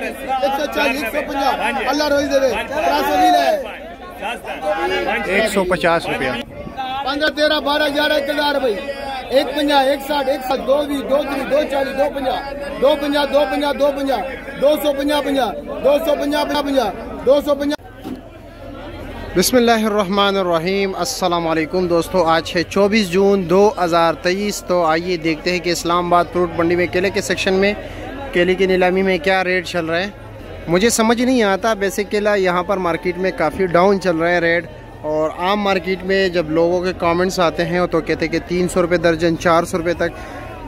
140 150 अल्लाह रोई दे 150 रुपया। 15 13 12 11 1000 भाई 150 160 160 220 230 240 250 250 250 250 250 250 250 बिस्मिल्लाहिर्रहमानिर्रहीम। अस्सलाम वालेकुम दोस्तों, आज है 24 जून 2023। तो आइए देखते हैं कि इस्लामाबाद फ्रूट मंडी में केले के सेक्शन में केले की नीलामी में क्या रेट चल रहा है। मुझे समझ नहीं आता, वैसे केला यहाँ पर मार्केट में काफ़ी डाउन चल रहा है रेट। और आम मार्केट में जब लोगों के कमेंट्स आते हैं तो कहते हैं कि 300 रुपये दर्जन, 400 रुपये तक,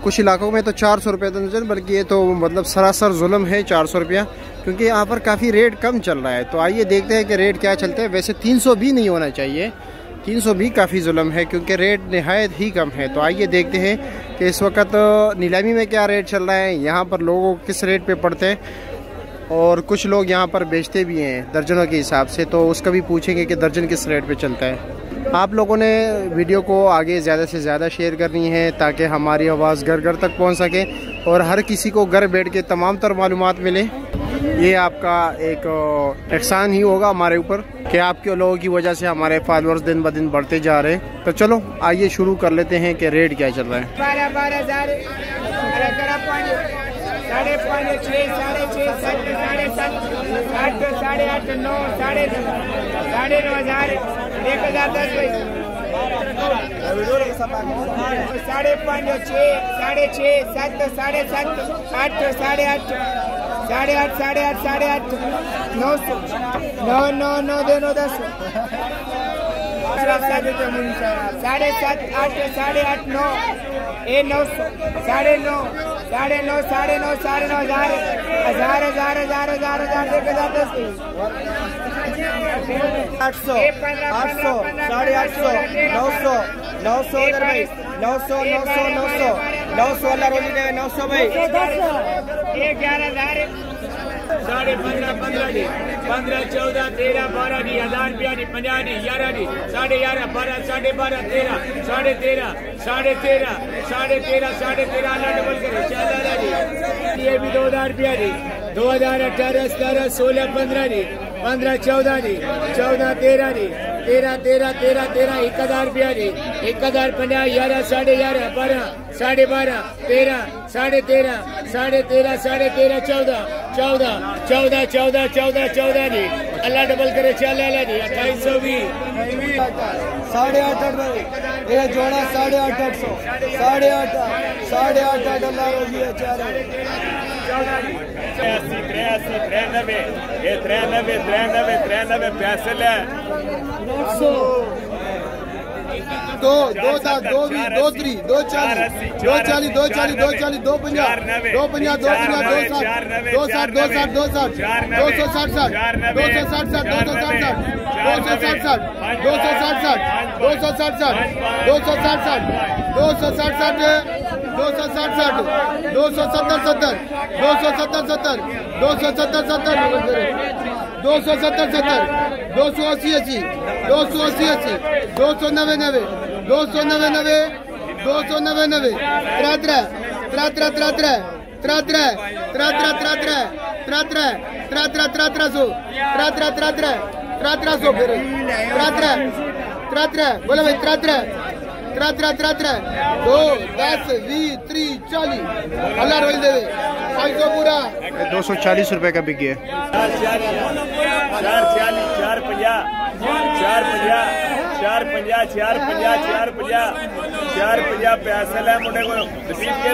कुछ इलाकों में तो 400 रुपये दर्जन, बल्कि ये तो मतलब सरासर जुल्म है 400 रुपया, क्योंकि यहाँ पर काफ़ी रेट कम चल रहा है। तो आइए देखते हैं कि रेट क्या चलते हैं। वैसे 300 भी नहीं होना चाहिए, 300 भी काफ़ी जुल्म है क्योंकि रेट नहायत ही कम है। तो आइए देखते हैं कि इस वक्त नीलामी में क्या रेट चल रहा है, यहाँ पर लोगों किस रेट पे पड़ते हैं, और कुछ लोग यहाँ पर बेचते भी हैं दर्जनों के हिसाब से, तो उसका भी पूछेंगे कि दर्जन किस रेट पे चलता है। आप लोगों ने वीडियो को आगे ज़्यादा से ज़्यादा शेयर करनी है ताकि हमारी आवाज़ घर घर तक पहुँच सके और हर किसी को घर बैठ के तमाम तर मालूमात मिले। ये आपका एक एहसान ही होगा हमारे ऊपर कि आपके लोगों की वजह से हमारे फॉलोअर्स दिन ब दिन बढ़ते जा रहे हैं। तो चलो आइए शुरू कर लेते हैं कि रेट क्या चल रहा है। 5,500 6,500 6,500 7,500 8,500 8,500 9,500 9,500 1,010 5,500 6,500 7,500 7,500 8,000 8,500 8,500 900 9 9 दे 10 7,500 8,500 8,500 9 ए 900 9,500 9,500 9,500 9,500 1000 1000 1000 1000 800 800 850 900 900 उधर भाई 900 900 900 900 अल्लाह रोली दे 900 भाई 11,000 15 15 जी 15 14 13 12 जी 1000 रुपया जी 50 जी 11 जी 11.5 12 12.5 13 13.5 13.5 13.5 अल्लाह डबल करे 4,000 जी। ये भी 2,000 रुपया जी 2018 17 16 15 जी 15 14 जी 14 13 जी 13 13 13 13 1,000 रुपया जी 1,050 11 11.5 12 12.5 13 13.5 13.5 13.5 14 14 14 14 14 14 जी अल्लाह डबल करे 4,000 जी 2820 8,500 ये जोड़ा 8,500 8,500 अल्लाह रोजी है 4 93 पैसे ले 2 2 7 2 20 2 3 2 40 2 40 2 40 2 40 2 50 2 50 2 50 2 60 2 60 2 60 बोले भाई 3 2 10 20 30 40 अल्लाह रोल दे 500 पूरा 240 रुपये का बिक गया। 450 पैसे ले मुंडे को रिपीट के